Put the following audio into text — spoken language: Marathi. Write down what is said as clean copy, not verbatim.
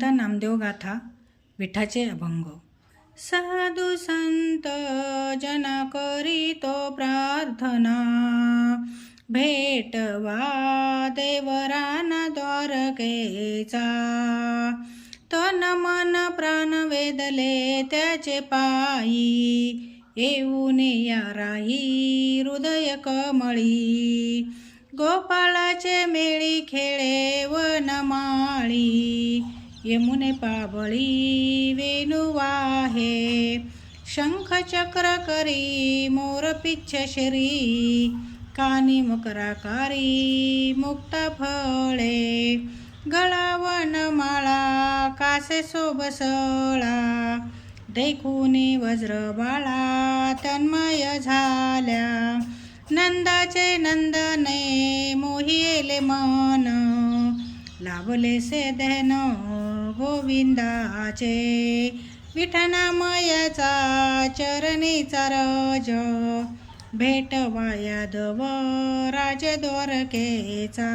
संत नामदेव गाथा विठाचे अभंग। साधू संत जना करीतो प्रार्थना, भेटवा देवराना द्वारकेचा। तन मन प्राण वेदले त्याचे पायी, येऊन या राही हृदय कमळी। गोपाळाचे मेळी खेळे वनमाळी, यमुने पाबळी वेणू वाहे। शंख चक्र करी मोर पिच्छ श्री, कानी मकराकारी मुक्त फळे। गळा वनमाळा कासे सोबसळा, देखुनी वज्रबाळा तन्मय झाल्या। नंदाचे नंदने मोहिले मन, लाभलेसे ध्यान गोविंदाचे। विठ्ठनामयाचा चरणीचा रज, भेटवा यादव राज द्वारकेचा।